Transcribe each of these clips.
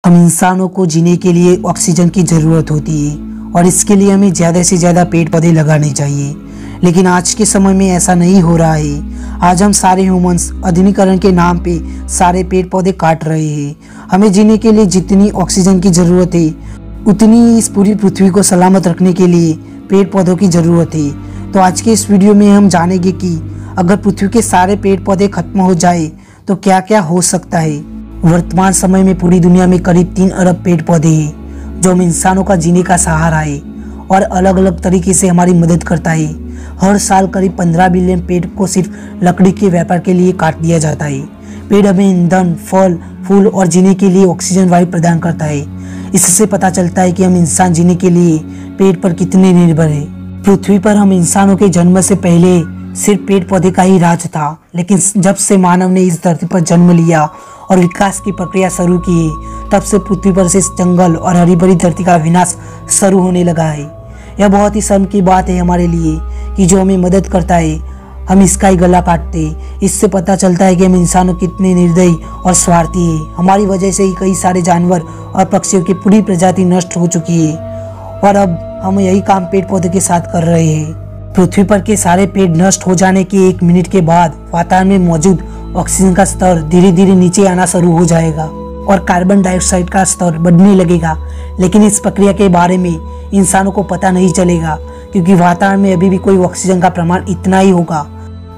हम इंसानों को जीने के लिए ऑक्सीजन की ज़रूरत होती है और इसके लिए हमें ज़्यादा से ज़्यादा पेड़ पौधे लगाने चाहिए। लेकिन आज के समय में ऐसा नहीं हो रहा है। आज हम सारे ह्यूमंस आधुनिकीकरण के नाम पे सारे पेड़ पौधे काट रहे हैं। हमें जीने के लिए जितनी ऑक्सीजन की ज़रूरत है उतनी इस पूरी पृथ्वी को सलामत रखने के लिए पेड़ पौधों की ज़रूरत है। तो आज के इस वीडियो में हम जानेंगे कि अगर पृथ्वी के सारे पेड़ पौधे खत्म हो जाए तो क्या क्या हो सकता है। वर्तमान समय में पूरी दुनिया में करीब 3 अरब पेड़ पौधे हैं जो हम इंसानों का जीने का सहारा है और अलग अलग तरीके से हमारी मदद करता है। हर साल करीब 15 बिलियन पेड़ को सिर्फ लकड़ी के व्यापार के लिए काट दिया जाता है। पेड़ हमें ईंधन, फल, फूल और जीने के लिए ऑक्सीजन वायु प्रदान करता है। इससे पता चलता है कि हम इंसान जीने के लिए पेड़ पर कितने निर्भर है। पृथ्वी पर हम इंसानों के जन्म से पहले सिर्फ पेड़ पौधे का ही राज था, लेकिन जब से मानव ने इस धरती पर जन्म लिया और विकास की प्रक्रिया शुरू की तब से पृथ्वी पर से जंगल और हरी भरी धरती का विनाश शुरू होने लगा है। यह बहुत ही शर्म की बात है हमारे लिए कि जो हमें मदद करता है हम इसका ही गला काटते। इससे पता चलता है कि हम इंसानों कितने निर्दयी और स्वार्थी है। हमारी वजह से ही कई सारे जानवर और पक्षियों की पूरी प्रजाति नष्ट हो चुकी है और अब हम यही काम पेड़ पौधे के साथ कर रहे हैं। पृथ्वी पर के सारे पेड़ नष्ट हो जाने के 1 मिनट के बाद वातावरण में मौजूद ऑक्सीजन का स्तर धीरे धीरे नीचे आना शुरू हो जाएगा और कार्बन डाइऑक्साइड का स्तर बढ़ने लगेगा। लेकिन इस प्रक्रिया के बारे में इंसानों को पता नहीं चलेगा क्योंकि वातावरण में अभी भी कोई ऑक्सीजन का प्रमाण इतना ही होगा।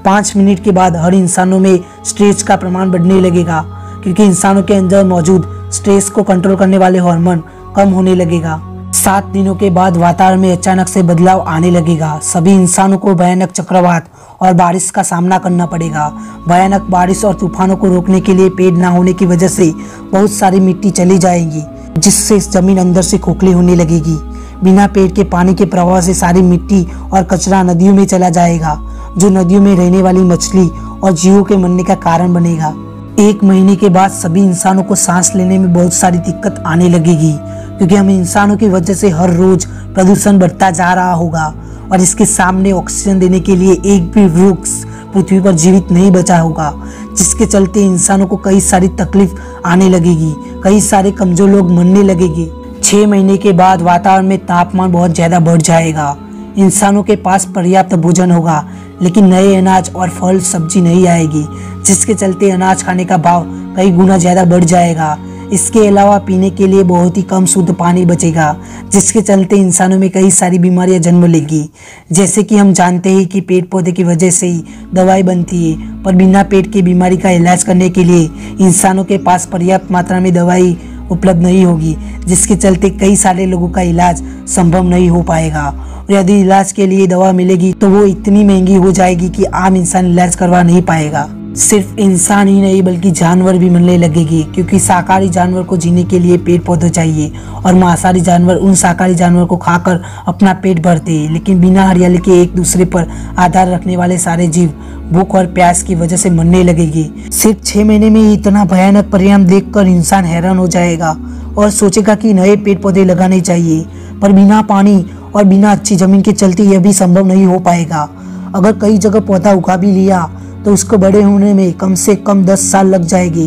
5 मिनट के बाद हर इंसानों में स्ट्रेस का प्रमाण बढ़ने लगेगा क्योंकि इंसानों के अंदर मौजूद स्ट्रेस को कंट्रोल करने वाले हार्मोन कम होने लगेगा। 7 दिनों के बाद वातावरण में अचानक से बदलाव आने लगेगा। सभी इंसानों को भयानक चक्रवात और बारिश का सामना करना पड़ेगा। भयानक बारिश और तूफानों को रोकने के लिए पेड़ न होने की वजह से बहुत सारी मिट्टी चली जाएगी जिससे जमीन अंदर से खोखली होने लगेगी। बिना पेड़ के पानी के प्रवाह से सारी मिट्टी और कचरा नदियों में चला जाएगा जो नदियों में रहने वाली मछली और जीवों के मरने का कारण बनेगा। 1 महीने के बाद सभी इंसानों को सांस लेने में बहुत सारी दिक्कत आने लगेगी क्योंकि हम इंसानों की वजह से हर रोज प्रदूषण बढ़ता जा रहा होगा और इसके सामने ऑक्सीजन देने के लिए एक भी वृक्ष पृथ्वी पर जीवित नहीं बचा होगा, जिसके चलते इंसानों को कई सारी तकलीफ आने लगेगी। कई सारे कमजोर लोग मरने लगेंगे। 6 महीने के बाद वातावरण में तापमान बहुत ज्यादा बढ़ जाएगा। इंसानों के पास पर्याप्त भोजन होगा लेकिन नए अनाज और फल सब्जी नहीं आएगी, जिसके चलते अनाज खाने का भाव कई गुना ज्यादा बढ़ जाएगा। इसके अलावा पीने के लिए बहुत ही कम शुद्ध पानी बचेगा, जिसके चलते इंसानों में कई सारी बीमारियां जन्म लेगी। जैसे कि हम जानते हैं कि पेड़ पौधे की वजह से ही दवाई बनती है, पर बिना पेड़ की बीमारी का इलाज करने के लिए इंसानों के पास पर्याप्त मात्रा में दवाई उपलब्ध नहीं होगी, जिसके चलते कई सारे लोगों का इलाज संभव नहीं हो पाएगा। और यदि इलाज के लिए दवा मिलेगी तो वो इतनी महंगी हो जाएगी कि आम इंसान इलाज करवा नहीं पाएगा। सिर्फ इंसान ही नहीं बल्कि जानवर भी मरने लगेगी क्योंकि शाकाहारी जानवर को जीने के लिए पेड़ पौधे चाहिए और मांसाहारी जानवर उन शाकाहारी जानवर को खाकर अपना पेट भरते हैं। लेकिन बिना हरियाली के एक दूसरे पर आधार रखने वाले सारे जीव भूख और प्यास की वजह से मरने लगेगी। सिर्फ 6 महीने में इतना भयानक परिणाम देखकर इंसान हैरान हो जाएगा और सोचेगा कि नए पेड़ पौधे लगाने चाहिए, पर बिना पानी और बिना अच्छी जमीन के चलते यह भी संभव नहीं हो पाएगा। अगर कई जगह पौधा उगा भी लिया तो उसको बड़े होने में कम से कम 10 साल लग जाएगी।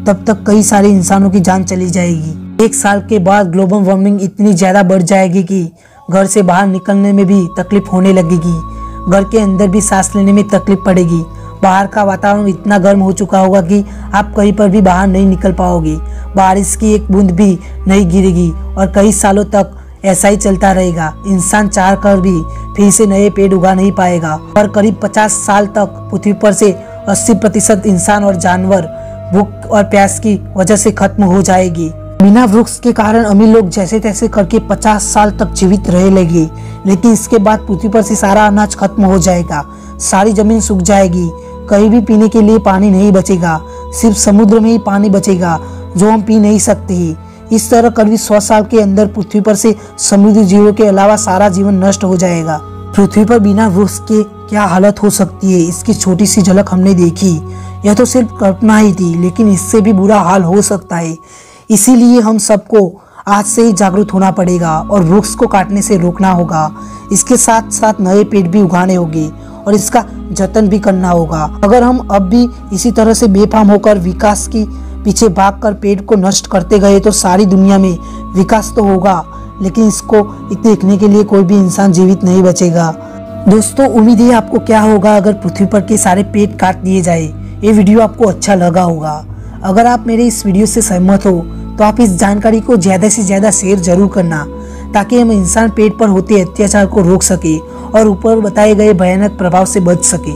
तब तक कई सारे इंसानों की जान चली जाएगी। 1 साल के बाद ग्लोबल वार्मिंग इतनी ज्यादा बढ़ जाएगी कि घर से बाहर निकलने में भी तकलीफ होने लगेगी। घर के अंदर भी सांस लेने में तकलीफ पड़ेगी। बाहर का वातावरण इतना गर्म हो चुका होगा कि आप कहीं पर भी बाहर नहीं निकल पाओगे। बारिश की एक बूंद भी नहीं गिरेगी और कई सालों तक ऐसा ही चलता रहेगा। इंसान चाह कर भी फिर से नए पेड़ उगा नहीं पाएगा और करीब 50 साल तक पृथ्वी पर से 80% इंसान और जानवर भूख और प्यास की वजह से खत्म हो जाएगी। बिना वृक्ष के कारण अमीर लोग जैसे तैसे करके 50 साल तक जीवित रह लेंगे, लेकिन इसके बाद पृथ्वी पर से सारा अनाज खत्म हो जाएगा, सारी जमीन सूख जाएगी, कहीं भी पीने के लिए पानी नहीं बचेगा, सिर्फ समुद्र में ही पानी बचेगा जो हम पी नहीं सकते। इस तरह करीब 100 साल के अंदर पृथ्वी पर से समुद्री जीवों के अलावा सारा जीवन नष्ट हो जाएगा। पृथ्वी पर बिना वृक्ष के क्या हालत हो सकती है, इसकी छोटी सी झलक हमने देखी। यह तो सिर्फ कल्पना ही थी, लेकिन इससे भी बुरा हाल हो सकता है। इसीलिए हम सबको आज से ही जागरूक होना पड़ेगा और वृक्ष को काटने से रोकना होगा। इसके साथ साथ नए पेड़ भी उगाने होंगे और इसका जतन भी करना होगा। अगर हम अब भी इसी तरह से बेफाम होकर विकास की पीछे भागकर पेड़ को नष्ट करते गए तो सारी दुनिया में विकास तो होगा, लेकिन इसको देखने के लिए कोई भी इंसान जीवित नहीं बचेगा। दोस्तों, उम्मीद है आपको क्या होगा अगर पृथ्वी पर के सारे पेड़ काट दिए जाए। ये वीडियो आपको अच्छा लगा होगा। अगर आप मेरे इस वीडियो से सहमत हो तो आप इस जानकारी को ज़्यादा से ज़्यादा शेयर जरूर करना, ताकि हम इंसान पेड़ पर होते अत्याचार को रोक सके और ऊपर बताए गए भयानक प्रभाव से बच सके।